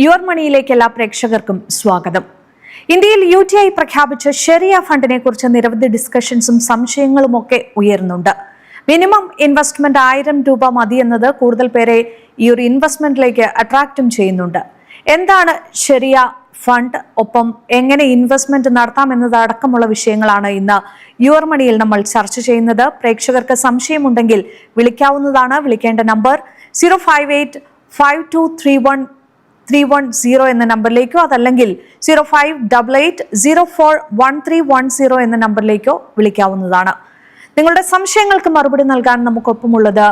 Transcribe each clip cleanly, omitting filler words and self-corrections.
Your മണിയിലേക്ക് എല്ലാ പ്രേക്ഷകർക്കും സ്വാഗതം. ഇന്ത്യയിൽ UTI പ്രഖ്യാപിച്ച ഷെറിയ ഫണ്ടിനെ കുറിച്ച് നിരവധി ഡിസ്കഷൻസും സംശയങ്ങളും ഒക്കെ ഉയരുന്നുണ്ട്. മിനിമം ഇൻവെസ്റ്റ്മെന്റ് 1000 രൂപ മതി എന്നത് കൂടുതൽ പേരെ ഈ ഒരു ഇൻവെസ്റ്റ്മെന്റിലേക്ക് അട്രാക്റ്റും ചെയ്യുന്നുണ്ട്. എന്താണ് ഷെറിയ ഫണ്ട്, ഒപ്പം എങ്ങനെ ഇൻവെസ്റ്റ്മെന്റ് നടത്താം എന്നതടക്കമുള്ള വിഷയങ്ങളാണ് ഇന്ന് യുവർ മണിയിൽ നമ്മൾ ചർച്ച ചെയ്യുന്നത്. പ്രേക്ഷകർക്ക് സംശയമുണ്ടെങ്കിൽ വിളിക്കാവുന്നതാണ്. വിളിക്കേണ്ട നമ്പർ 0585231 എന്ന നമ്പറിലേക്കോ അതല്ലെങ്കിൽ 0588041310 എന്ന നമ്പറിലേക്കോ വിളിക്കാവുന്നതാണ്. നിങ്ങളുടെ സംശയങ്ങൾക്ക് മറുപടി നൽകാൻ നമുക്കൊപ്പമുള്ളത്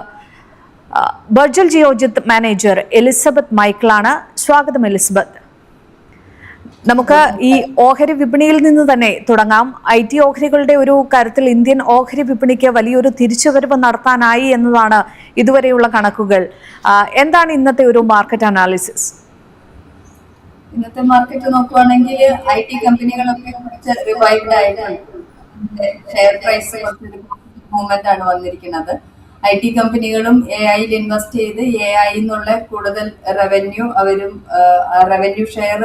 ബർജൽ ജിയോജിത്ത് മാനേജർ എലിസബത്ത് മൈക്കിളാണ്. സ്വാഗതം എലിസബത്ത്. നമുക്ക് ഈ ഓഹരി വിപണിയിൽ നിന്ന് തന്നെ തുടങ്ങാം. IT ഓഹരികളുടെ ഒരു കാര്യത്തിൽ ഇന്ത്യൻ ഓഹരി വിപണിക്ക് വലിയൊരു തിരിച്ചുവരവ് നടത്താനായി എന്നതാണ് ഇതുവരെയുള്ള കണക്കുകൾ. എന്താണ് ഇന്നത്തെ ഒരു മാർക്കറ്റ് അനാലിസിസ്? ഇന്നത്തെ മാർക്കറ്റ് നോക്കുവാണെങ്കിൽ IT കമ്പനികളൊക്കെ കുറച്ച് റിവൈവ്ഡ് ആയിട്ടുണ്ട്. ഷെയർ പ്രൈസ് കുറച്ചൊരു മൂവ്മെന്റ് ആണ് വന്നിരിക്കുന്നത്. IT കമ്പനികളും AI ഇൻവെസ്റ്റ് ചെയ്ത് AI എന്നുള്ള കൂടുതൽ റവന്യൂ ഷെയർ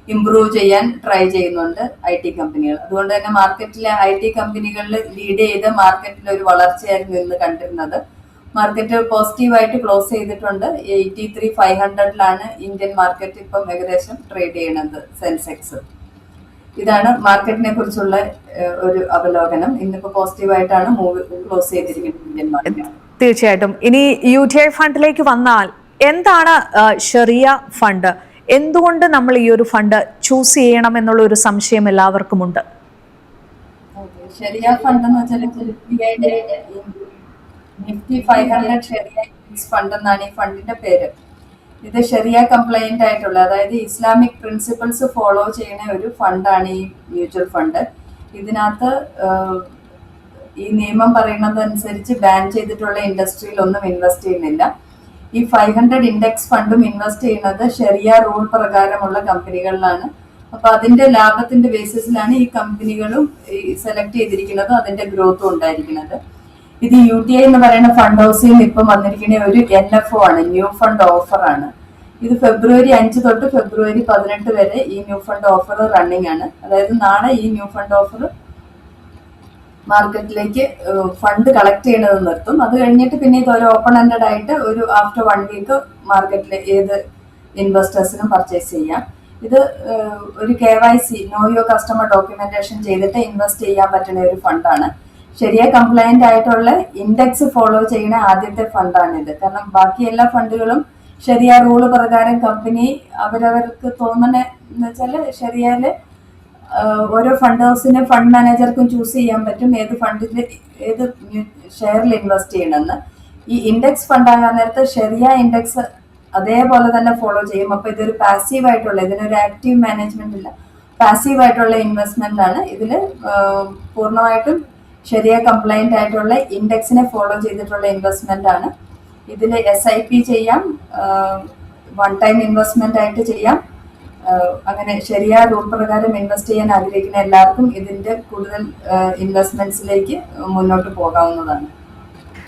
ഇംപ്രൂവ് ചെയ്യാൻ ട്രൈ ചെയ്യുന്നുണ്ട് IT കമ്പനികൾ. അതുകൊണ്ട് തന്നെ മാർക്കറ്റിലെ IT കമ്പനികളിൽ ലീഡ് ചെയ്ത് മാർക്കറ്റിൽ ഒരു വളർച്ചയായിരുന്നു ഇന്ന് കണ്ടിരുന്നത്. മാർക്കറ്റ് പോസിറ്റീവായിട്ട് ക്ലോസ് ചെയ്തിട്ടുണ്ട്. 83,500 ഇന്ത്യൻ മാർക്കറ്റ് ഇപ്പം ഏകദേശം ട്രേഡ് ചെയ്യുന്നത്, സെൻസെക്സ്. ഇതാണ് മാർക്കറ്റിനെ കുറിച്ചുള്ള ഒരു അവലോകനം. ഇന്നിപ്പോ പോസിറ്റീവായിട്ടാണ് ക്ലോസ് ചെയ്തിരിക്കുന്നത് ഇന്ത്യൻ മാർക്കറ്റ്. തീർച്ചയായിട്ടും. ഇനി UTI ഫണ്ടിലേക്ക് വന്നാൽ എന്താണ് ഷെറിയ ഫണ്ട്? എന്തുകൊണ്ട് നമ്മൾ ഈ ഒരു ഫണ്ട് ചൂസ് ചെയ്യണം എന്നുള്ള ഒരു സംശയം എല്ലാവർക്കും ഉണ്ട്. ഷെറിയ ഫണ്ട് എന്ന് വെച്ചാൽ നിഫ്റ്റി 500 ഷെറിയ ഫണ്ട് എന്നാണ് ഈ ഫണ്ടിന്റെ പേര്. ഇത് ഷെറിയ കംപ്ലൈന്റ് ആയിട്ടുള്ള, അതായത് ഇസ്ലാമിക് പ്രിൻസിപ്പിൾസ് ഫോളോ ചെയ്യുന്ന ഒരു ഫണ്ടാണ് ഈ മ്യൂച്വൽ ഫണ്ട്. ഇതിനകത്ത് ഈ നിയമം പറയുന്നത് അനുസരിച്ച് ബാൻ ചെയ്തിട്ടുള്ള ഇൻഡസ്ട്രിയിലൊന്നും ഇൻവെസ്റ്റ് ചെയ്യുന്നില്ല. ഈ 500 ഇൻഡെക്സ് ഫണ്ടും ഇൻവെസ്റ്റ് ചെയ്യുന്നത് ഷെറിയ റൂൾ പ്രകാരമുള്ള കമ്പനികളിലാണ്. അപ്പൊ അതിന്റെ ലാഭത്തിന്റെ ബേസിസിലാണ് ഈ കമ്പനികളും സെലക്ട് ചെയ്തിരിക്കുന്നതും അതിന്റെ ഗ്രോത്തും ഉണ്ടായിരിക്കുന്നത്. ഇത് UTI എന്ന് പറയുന്ന ഫണ്ട് ഹൗസിൽ നിന്ന് ഇപ്പം വന്നിരിക്കുന്ന ഒരു NFO ആണ്, ന്യൂ ഫണ്ട് ഓഫർ ആണ്. ഇത് ഫെബ്രുവരി 5 തൊട്ട് ഫെബ്രുവരി 18 വരെ ഈ ന്യൂ ഫണ്ട് ഓഫർ റണ്ണിങ് ആണ്. അതായത് നാളെ ഈ ന്യൂ ഫണ്ട് ഓഫർ മാർക്കറ്റിലേക്ക് ഫണ്ട് കളക്ട് ചെയ്യുന്നത് നിർത്തും. അത് കഴിഞ്ഞിട്ട് പിന്നെ ഇത് ഒരു ഓപ്പൺ എൻഡഡ് ആയിട്ട് ഒരു ആഫ്റ്റർ 1 വീക്ക് മാർക്കറ്റിൽ ഏത് ഇൻവെസ്റ്റേഴ്സിനും പർച്ചേസ് ചെയ്യാം. ഇത് ഒരു KYC, no your customer documentation ചെയ്തിട്ട് ഇൻവെസ്റ്റ് ചെയ്യാൻ പറ്റുന്ന ഒരു ഫണ്ടാണ്. ഷെറിയ കംപ്ലൈന്റ് ആയിട്ടുള്ള ഇൻഡെക്സ് ഫോളോ ചെയ്യുന്ന ആദ്യത്തെ ഫണ്ടാണിത്. കാരണം ബാക്കി എല്ലാ ഫണ്ടുകളും ഷെറിയ റൂള് പ്രകാരം കമ്പനി അവരവർക്ക് തോന്നുന്ന എന്ന് വെച്ചാൽ ഷെറിയയില് ഓരോ ഫണ്ട് ഹൗസിനെ ഫണ്ട് മാനേജർക്കും ചൂസ് ചെയ്യാൻ പറ്റും ഏത് ഫണ്ടിൽ ഏത് ഷെയറിൽ ഇൻവെസ്റ്റ് ചെയ്യണമെന്ന്. ഈ ഇൻഡെക്സ് ഫണ്ട് ആകാൻ നേരത്ത് ഷെറിയ ഇൻഡെക്സ് അതേപോലെ തന്നെ ഫോളോ ചെയ്യും. അപ്പൊ ഇതൊരു പാസീവ് ആയിട്ടുള്ള, ഇതിനൊരു ആക്റ്റീവ് മാനേജ്മെന്റ് ഇല്ല, പാസീവ് ആയിട്ടുള്ള ഇൻവെസ്റ്റ്മെന്റ് ആണ്. ഇതില് പൂർണ്ണമായിട്ടും ഷെറിയ കംപ്ലൈന്റ് ആയിട്ടുള്ള ഇൻഡെക്സിനെ ഫോളോ ചെയ്തിട്ടുള്ള ഇൻവെസ്റ്റ്മെന്റ് ആണ്. ഇതിൽ SIP ചെയ്യാം, വൺ ടൈം ഇൻവെസ്റ്റ്മെന്റ് ആയിട്ട് ചെയ്യാം. അങ്ങനെ ഷെറിയ റൂൾ പ്രകാരം ഇൻവെസ്റ്റ് ചെയ്യാൻ ആഗ്രഹിക്കുന്ന എല്ലാവർക്കും ഇതിന്റെ കൂടുതൽ ഇൻവെസ്റ്റ്മെന്റ്സിലേക്ക് മുന്നോട്ട് പോകാവുന്നതാണ്.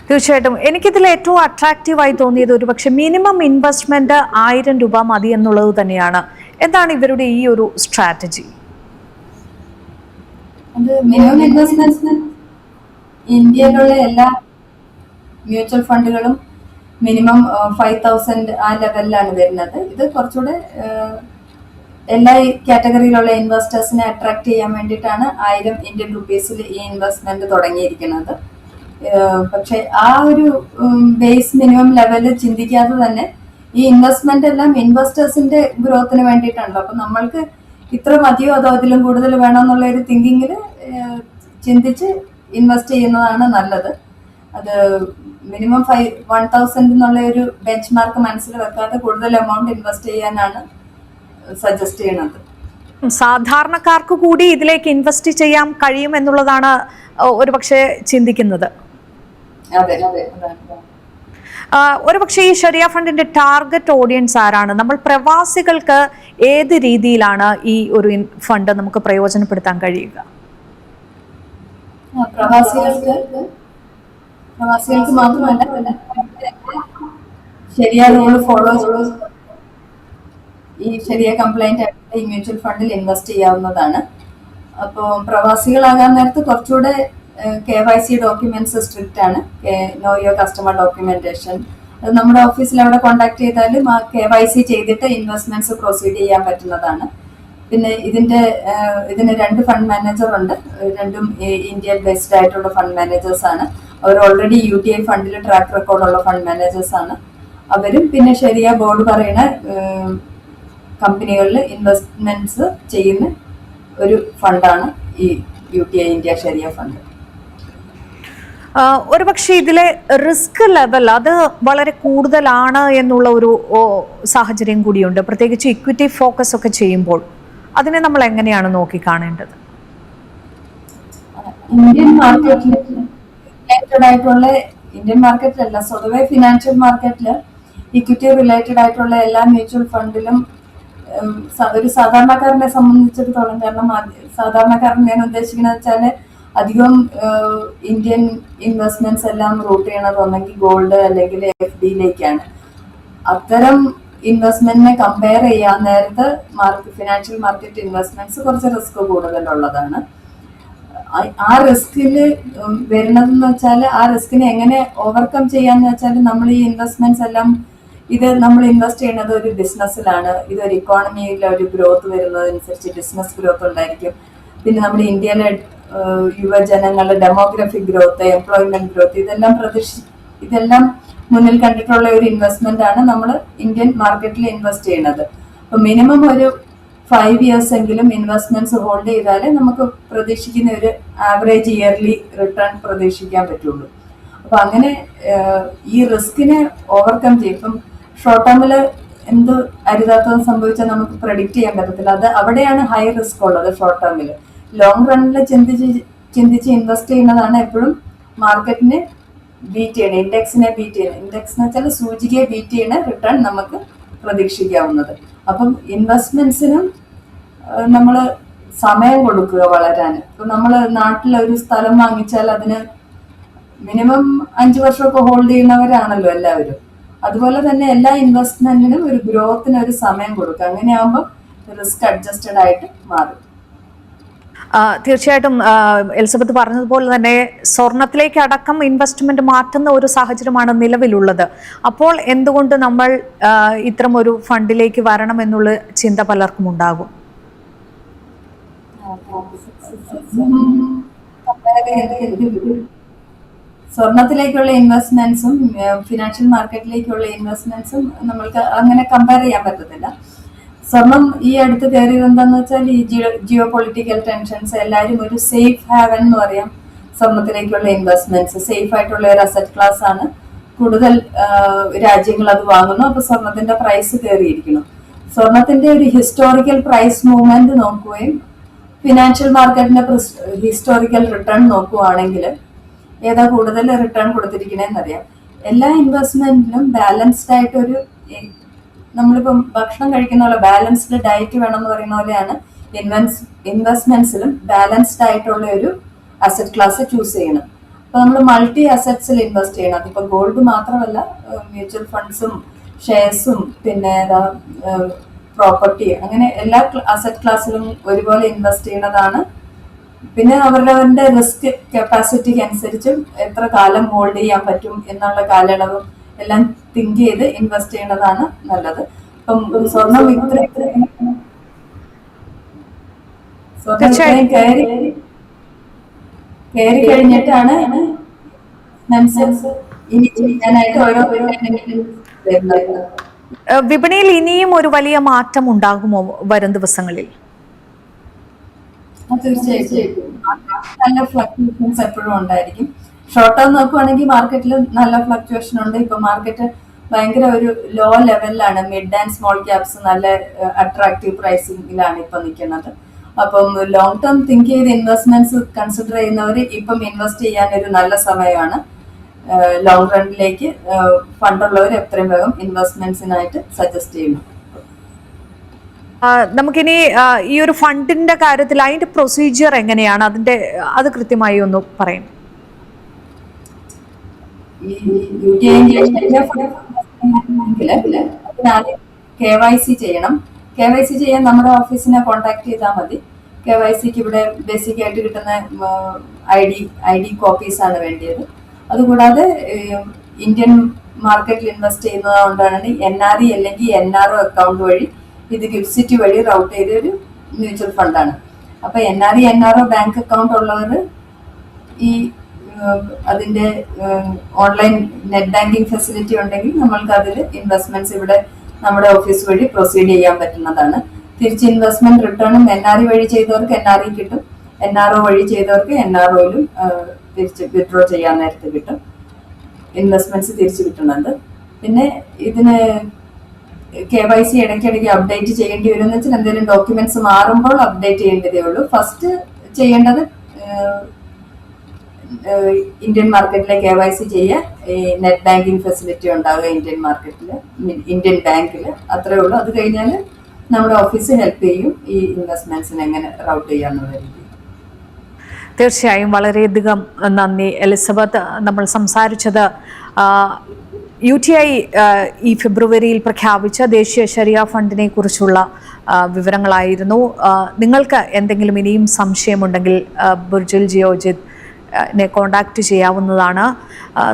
തീർച്ചയായിട്ടും. എനിക്കിതിൽ ഏറ്റവും അട്രാക്റ്റീവായി തോന്നിയത് ഒരു പക്ഷെ മിനിമം ഇൻവെസ്റ്റ്മെന്റ് 1000 രൂപ മതി എന്നുള്ളത് തന്നെയാണ്. എന്താണ് ഇവരുടെ ഈ ഒരു സ്ട്രാറ്റജി? അത് മിനിമം ഇൻവെസ്റ്റ്മെന്റ് ഇന്ത്യയിലുള്ള എല്ലാ മ്യൂച്വൽ ഫണ്ടുകളും മിനിമം 5,000 ആ ലെവലിലാണ് വരുന്നത്. ഇത് കുറച്ചുകൂടെ എല്ലാ കാറ്റഗറിയിലുള്ള ഇൻവെസ്റ്റേഴ്സിനെ അട്രാക്ട് ചെയ്യാൻ വേണ്ടിയിട്ടാണ് 1000 ഇന്ത്യൻ റുപ്പീസിൽ ഈ ഇൻവെസ്റ്റ്മെന്റ് തുടങ്ങിയിരിക്കുന്നത്. പക്ഷെ ആ ഒരു ബേസ് മിനിമം ലെവലിൽ ചിന്തിക്കാതെ തന്നെ ഈ ഇൻവെസ്റ്റ്മെന്റ് എല്ലാം ഇൻവെസ്റ്റേഴ്സിന്റെ ഗ്രോത്തിന് വേണ്ടിയിട്ടാണല്ലോ. അപ്പൊ നമ്മൾക്ക് ഇത്ര മതിയോ അതോ അതിലും കൂടുതൽ വേണമെന്നുള്ള ഒരു തിങ്കിങ്ങിൽ ചിന്തിച്ച് ഇൻവെസ്റ്റ് ചെയ്യുന്നതാണ് നല്ലത്. അത് മിനിമം 1,000 എന്നുള്ള ഒരു ബെഞ്ച് മാർക്ക് മനസ്സിൽ വെക്കാതെ കൂടുതൽ എമൗണ്ട് ഇൻവെസ്റ്റ് ചെയ്യാനാണ് സജസ്റ്റ് ചെയ്യുന്നത്. സാധാരണക്കാർക്ക് കൂടി ഇതിലേക്ക് ഇൻവെസ്റ്റ് ചെയ്യാൻ കഴിയും എന്നുള്ളതാണ് ഒരു പക്ഷേ ചിന്തിക്കുന്നത്. അതെ, ഒരു പക്ഷേ ഈ ഷെറിയ ഫണ്ടിന്റെ ടാർഗറ്റ് ഓഡിയൻസ് ആരാണ്? നമ്മൾ പ്രവാസികൾക്ക് ഏത് രീതിയിലാണ് ഈ ഒരു ഫണ്ട് നമുക്ക് പ്രയോജനപ്പെടുത്താൻ കഴിയുക? പ്രവാസികൾക്ക് മാത്രമല്ല ഷെറിയ റൂൾ ഫോളോ ഈ ശരിയ കംപ്ലൈന്റ് ആയിട്ട് ഈ മ്യൂച്വൽ ഫണ്ടിൽ ഇൻവെസ്റ്റ് ചെയ്യാവുന്നതാണ്. അപ്പോൾ പ്രവാസികളാകാൻ നേരത്ത് കുറച്ചുകൂടെ KYC ഡോക്യുമെന്റ്സ് സ്ട്രിക്റ്റ് ആണ്. നോ യുവർ കസ്റ്റമർ ഡോക്യുമെന്റേഷൻ അത് നമ്മുടെ ഓഫീസിൽ അവിടെ കോൺടാക്ട് ചെയ്താലും ആ KYC ചെയ്തിട്ട് ഇൻവെസ്റ്റ്മെന്റ്സ് പ്രൊസീഡ് ചെയ്യാൻ പറ്റുന്നതാണ്. പിന്നെ ഇതിന് 2 ഫണ്ട് മാനേജർ ഉണ്ട്. രണ്ടും ഇന്ത്യൻ ബേസ്ഡ് ആയിട്ടുള്ള ഫണ്ട് മാനേജേഴ്സ് ആണ്. അവർ ഓൾറെഡി UTI ഫണ്ടിൽ ട്രാക്ക് റെക്കോർഡുള്ള ഫണ്ട് മാനേജേഴ്സ് ആണ് അവരും. പിന്നെ ശരിയ ബോർഡ് പറയുന്ന കമ്പനികളിൽ ഇൻവെസ്റ്റ്മെന്റ്സ് ചെയ്യുന്ന ഒരു ഫണ്ടാണ് ഈ UTI ഇന്ത്യ ശരിയ ഫണ്ട്. ഒരുപക്ഷെ ഇതിലെ റിസ്ക് ലെവൽ അത് വളരെ കൂടുതലാണ് എന്നുള്ള ഒരു സാഹചര്യം കൂടിയുണ്ട്, പ്രത്യേകിച്ച് ഇക്വിറ്റി ഫോക്കസ് ഒക്കെ ചെയ്യുമ്പോൾ. അതിനെ നമ്മൾ എങ്ങനെയാണ് നോക്കിക്കാണേണ്ടത്? ഇന്ത്യൻ മാർക്കറ്റിലല്ല, സ്വതവേ ഫിനാൻഷ്യൽ മാർക്കറ്റിൽ ഇക്വിറ്റി റിലേറ്റഡ് ആയിട്ടുള്ള എല്ലാ മ്യൂച്വൽ ഫണ്ടിലും ഒരു സാധാരണക്കാരനെ സംബന്ധിച്ചിടത്തോളം, കാരണം സാധാരണക്കാരൻ ഞാൻ ഉദ്ദേശിക്കുന്നത് വെച്ചാൽ അധികം ഇന്ത്യൻ ഇൻവെസ്റ്റ്മെന്റ്സ് എല്ലാം റൂട്ട് ചെയ്യണത് ഒന്നെങ്കിൽ ഗോൾഡ് അല്ലെങ്കിൽ FDയിലേക്കാണ്. അത്തരം ഇൻവെസ്റ്റ്മെന്റിനെ കമ്പയർ ചെയ്യാൻ നേരത്ത് ഫിനാൻഷ്യൽ മാർക്കറ്റ് ഇൻവെസ്റ്റ്മെന്റ്സ് കുറച്ച് റിസ്ക് കൂടുതലുള്ളതാണ്. ആ റിസ്കിൽ വരുന്നതെന്ന് വെച്ചാൽ ആ റിസ്കിനെ എങ്ങനെ ഓവർകം ചെയ്യാന്ന് വെച്ചാൽ നമ്മൾ ഈ ഇൻവെസ്റ്റ്മെന്റ്സ് എല്ലാം ഇത് നമ്മൾ ഇൻവെസ്റ്റ് ചെയ്യുന്നത് ഒരു ബിസിനസ്സിലാണ്. ഇതൊരു ഇക്കോണമിയിൽ ഒരു ഗ്രോത്ത് വരുന്നതനുസരിച്ച് ബിസിനസ് ഗ്രോത്ത് ഉണ്ടായിരിക്കും. പിന്നെ നമ്മുടെ ഇന്ത്യയിലെ യുവജനങ്ങളുടെ ഡെമോഗ്രഫിക് ഗ്രോത്ത്, എംപ്ലോയ്മെന്റ് ഗ്രോത്ത് ഇതെല്ലാം മുന്നിൽ കണ്ടിട്ടുള്ള ഒരു ഇൻവെസ്റ്റ്മെന്റ് ആണ് നമ്മൾ ഇന്ത്യൻ മാർക്കറ്റിൽ ഇൻവെസ്റ്റ് ചെയ്യുന്നത്. അപ്പൊ മിനിമം ഒരു 5 years എങ്കിലും ഇൻവെസ്റ്റ്മെന്റ്സ് ഹോൾഡ് ചെയ്താലേ നമുക്ക് പ്രതീക്ഷിക്കുന്ന ഒരു ആവറേജ് ഇയർലി റിട്ടേൺ പ്രതീക്ഷിക്കാൻ പറ്റുള്ളൂ. അപ്പൊ അങ്ങനെ ഈ റിസ്കിനെ ഓവർകം ചെയ്യും. ഇപ്പം ഷോർട്ട് ടേമില് എന്ത് അരുതാത്തത് സംഭവിച്ചാൽ നമുക്ക് പ്രഡിക്റ്റ് ചെയ്യാൻ പറ്റത്തില്ല. അവിടെയാണ് ഹൈ റിസ്ക് ഉള്ളത് ഷോർട്ട് ടേമിൽ. ലോങ് റണ്ണിൽ ചിന്തിച്ച് ഇൻവെസ്റ്റ് ചെയ്യുന്നതാണ് എപ്പോഴും മാർക്കറ്റിനെ ബീറ്റ് ചെയ്യണം, ഇൻഡെക്സിനെ ബീറ്റ് ചെയ്യണം. ഇൻഡെക്സ് എന്ന് വെച്ചാൽ സൂചികയെ ബീറ്റ് ചെയ്യുന്ന റിട്ടേൺ നമുക്ക് പ്രതീക്ഷിക്കാവുന്നത്. അപ്പം ഇൻവെസ്റ്റ്മെന്റ്സിനും നമ്മൾ സമയം കൊടുക്കുക വളരാൻ. ഇപ്പം നമ്മൾ നാട്ടിൽ ഒരു സ്ഥലം വാങ്ങിച്ചാൽ അതിന് മിനിമം 5 വർഷമൊക്കെ ഹോൾഡ് ചെയ്യുന്നവരാണല്ലോ എല്ലാവരും. അതുപോലെ തന്നെ എല്ലാ ഇൻവെസ്റ്റ്മെന്റിനും ഒരു ഗ്രോത്തിന് ഒരു സമയം കൊടുക്കുക. അങ്ങനെയാകുമ്പോൾ റിസ്ക് അഡ്ജസ്റ്റഡ് ആയിട്ട് മാറും. തീർച്ചയായിട്ടും എലിസബത്ത് പറഞ്ഞതുപോലെ തന്നെ സ്വർണത്തിലേക്ക് അടക്കം ഇൻവെസ്റ്റ്മെന്റ് മാറ്റുന്ന ഒരു സാഹചര്യമാണ് നിലവിലുള്ളത്. അപ്പോൾ എന്തുകൊണ്ട് നമ്മൾ ഇത്തരം ഒരു ഫണ്ടിലേക്ക് വരണം എന്നുള്ള ചിന്ത പലർക്കും ഉണ്ടാകും? സ്വർണത്തിലേക്കുള്ള ഇൻവെസ്റ്റ്മെന്റ്സും ഫിനാൻഷ്യൽ മാർക്കറ്റിലേക്കുള്ള ഇൻവെസ്റ്റ്മെന്റ്സും നമ്മൾക്ക് അങ്ങനെ കമ്പയർ ചെയ്യാൻ പറ്റത്തില്ല. സ്വർണം ഈ അടുത്ത് കയറിയത് എന്താന്ന് വെച്ചാൽ ഈ ജിയോ പൊളിറ്റിക്കൽ ടെൻഷൻസ്, എല്ലാവരും ഒരു സേഫ് ഹാവൻ എന്ന് പറയാം. സ്വർണത്തിലേക്കുള്ള ഇൻവെസ്റ്റ്മെന്റ്സ് സേഫ് ആയിട്ടുള്ള ഒരു അസറ്റ് ക്ലാസ് ആണ്. കൂടുതൽ രാജ്യങ്ങൾ അത് വാങ്ങുന്നു. അപ്പൊ സ്വർണത്തിന്റെ പ്രൈസ് കയറിയിരിക്കുന്നു. സ്വർണത്തിന്റെ ഒരു ഹിസ്റ്റോറിക്കൽ പ്രൈസ് മൂവ്മെന്റ് നോക്കുകയും ഫിനാൻഷ്യൽ മാർക്കറ്റിന്റെ ഹിസ്റ്റോറിക്കൽ റിട്ടേൺ നോക്കുകയാണെങ്കിൽ ഏതാ കൂടുതൽ റിട്ടേൺ കൊടുത്തിരിക്കണേന്നറിയാം. എല്ലാ ഇൻവെസ്റ്റ്മെന്റിലും ബാലൻസ്ഡ് ആയിട്ട് ഒരു, നമ്മളിപ്പം ഭക്ഷണം കഴിക്കുന്ന പോലെ ബാലൻസ്ഡ് ഡയറ്റ് വേണം എന്ന് പറയുന്ന പോലെയാണ് ഇൻവെസ്റ്റ്മെന്റ്സിലും ബാലൻസ്ഡ് ആയിട്ടുള്ള ഒരു അസറ്റ് ക്ലാസ് ചൂസ് ചെയ്യണം. അപ്പൊ നമ്മൾ മൾട്ടി അസറ്റ്സിൽ ഇൻവെസ്റ്റ് ചെയ്യണം. അതിപ്പോ ഗോൾഡ് മാത്രമല്ല, മ്യൂച്വൽ ഫണ്ട്സും ഷെയർസും പിന്നെ പ്രോപ്പർട്ടി, അങ്ങനെ എല്ലാ അസറ്റ് ക്ലാസ്സിലും ഒരുപോലെ ഇൻവെസ്റ്റ് ചെയ്യുന്നതാണ്. പിന്നെ അവരുടെ റിസ്ക് കപ്പാസിറ്റിക്ക് അനുസരിച്ചും എത്ര കാലം ഹോൾഡ് ചെയ്യാൻ പറ്റും എന്നുള്ള കാലയളവും എല്ലാം തിങ്ക് ചെയ്ത് ഇൻവെസ്റ്റ് ചെയ്യുന്നതാണ് നല്ലത്. ഇപ്പം സ്വർണം കയറി കഴിഞ്ഞിട്ടാണ് ഇനി ചെയ്യാനായിട്ട് ഓരോ വിപണിയിൽ ഇനിയും ഒരു വലിയ മാറ്റം ഉണ്ടാകുമോ വരും ദിവസങ്ങളിൽ? തീർച്ചയായിട്ടും നല്ല ഫ്ലക്ച്വേഷൻസ് എപ്പോഴും ഉണ്ടായിരിക്കും. ഷോർട്ട് ടേം നോക്കുവാണെങ്കിൽ മാർക്കറ്റിൽ നല്ല ഫ്ലക്ച്വേഷൻ ഉണ്ട്. ഇപ്പൊ മാർക്കറ്റ് ഭയങ്കര ഒരു ലോ ലെവലിലാണ്. മിഡ് ആൻഡ് സ്മോൾ ക്യാപ്സ് നല്ല അട്രാക്റ്റീവ് പ്രൈസിംഗിലാണ് ഇപ്പൊ നിൽക്കുന്നത്. അപ്പം ലോങ് ടേം തിങ്ക് ചെയ്ത് ഇൻവെസ്റ്റ്മെന്റ്സ് കൺസിഡർ ചെയ്യുന്നവർ ഇപ്പം ഇൻവെസ്റ്റ് ചെയ്യാൻ ഒരു നല്ല സമയമാണ്. ലോങ് റണ്ണിലേക്ക് ഫണ്ടുള്ളവർ എത്രയും വേഗം ഇൻവെസ്റ്റ്മെന്റ്സിനായിട്ട് സജസ്റ്റ് ചെയ്യുന്നു. നമുക്കിനി ഈ ഒരു ഫണ്ടിന്റെ കാര്യത്തിൽ അതിന്റെ പ്രൊസീജിയർ എങ്ങനെയാണ്, അത് കൃത്യമായി ഒന്ന് പറയും. KYC ചെയ്യണം. KYC ചെയ്യാൻ നമ്മുടെ ഓഫീസിനെ കോൺടാക്ട് ചെയ്താൽ മതി. KYCക്ക് ഇവിടെ ബേസിക് ആയിട്ട് കിട്ടുന്ന ഐ ഡി കോപ്പീസ് ആണ് വേണ്ടിയത്. അതുകൂടാതെ ഇന്ത്യൻ മാർക്കറ്റിൽ ഇൻവെസ്റ്റ് ചെയ്യുന്നത് കൊണ്ടാണ് NRE അല്ലെങ്കിൽ NRO അക്കൗണ്ട് വഴി ഇത് ഗിഫ്റ്റ് വഴി റൗട്ട് ചെയ്തൊരു മ്യൂച്വൽ ഫണ്ടാണ്. അപ്പൊ NRE NRO ബാങ്ക് അക്കൗണ്ട് ഉള്ളവർ ഈ അതിന്റെ ഓൺലൈൻ നെറ്റ് ബാങ്കിങ് ഫെസിലിറ്റി ഉണ്ടെങ്കിൽ നമ്മൾക്ക് അതിൽ ഇൻവെസ്റ്റ്മെന്റ്സ് ഇവിടെ നമ്മുടെ ഓഫീസ് വഴി പ്രൊസീഡ് ചെയ്യാൻ പറ്റുന്നതാണ്. തിരിച്ച് ഇൻവെസ്റ്റ്മെന്റ് റിട്ടേണും NRE വഴി ചെയ്തവർക്ക് NRE കിട്ടും, NRO വഴി ചെയ്തവർക്ക് NROയിലും തിരിച്ച് വിഡ്രോ ചെയ്യാൻ നേരത്ത് കിട്ടും, ഇൻവെസ്റ്റ്മെന്റ്സ് തിരിച്ചു കിട്ടുന്നുണ്ട്. പിന്നെ ഇതിന് KYC ഇടയ്ക്കിടയ്ക്ക് അപ്ഡേറ്റ് ചെയ്യേണ്ടി വരും എന്ന് വെച്ചാൽ എന്തെങ്കിലും ഡോക്യുമെന്റ്സ് മാറുമ്പോൾ അപ്ഡേറ്റ് ചെയ്യേണ്ടതേ ഉള്ളൂ. ഫസ്റ്റ് ചെയ്യേണ്ടത് ഇന്ത്യൻ മാർക്കറ്റിലെ KYC ചെയ്യുക, ഈ നെറ്റ് ബാങ്കിങ് ഫെസിലിറ്റി ഉണ്ടാവുക ഇന്ത്യൻ മാർക്കറ്റിൽ, ഇന്ത്യൻ ബാങ്കിൽ, അത്രേ ഉള്ളൂ. അത് കഴിഞ്ഞാൽ നമ്മുടെ ഓഫീസ് ഹെൽപ്പ് ചെയ്യും ഈ ഇൻവെസ്റ്റ്മെന്റ്സിന് എങ്ങനെ റൗട്ട് ചെയ്യാന്നുള്ള രീതി. തീർച്ചയായും വളരെയധികം നന്ദി എലിസബത്ത്. നമ്മൾ സംസാരിച്ചത് UTI ഈ ഫെബ്രുവരിയിൽ പ്രഖ്യാപിച്ച ദേശീയ ശരിയ ഫണ്ടിനെ കുറിച്ചുള്ള വിവരങ്ങളായിരുന്നു. നിങ്ങൾക്ക് എന്തെങ്കിലും ഇനിയും സംശയമുണ്ടെങ്കിൽ ബുർജിൽ ജിയോജിത് കോൺടാക്റ്റ് ചെയ്യാവുന്നതാണ്.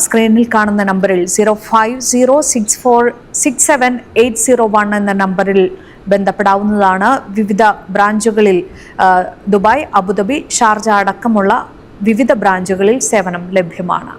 സ്ക്രീനിൽ കാണുന്ന നമ്പറിൽ 0506467801 എന്ന നമ്പറിൽ ബന്ധപ്പെടാവുന്നതാണ്. വിവിധ ബ്രാഞ്ചുകളിൽ ദുബായ്, അബുദാബി, ഷാർജ അടക്കമുള്ള വിവിധ ബ്രാഞ്ചുകളിൽ സേവനം ലഭ്യമാണ്.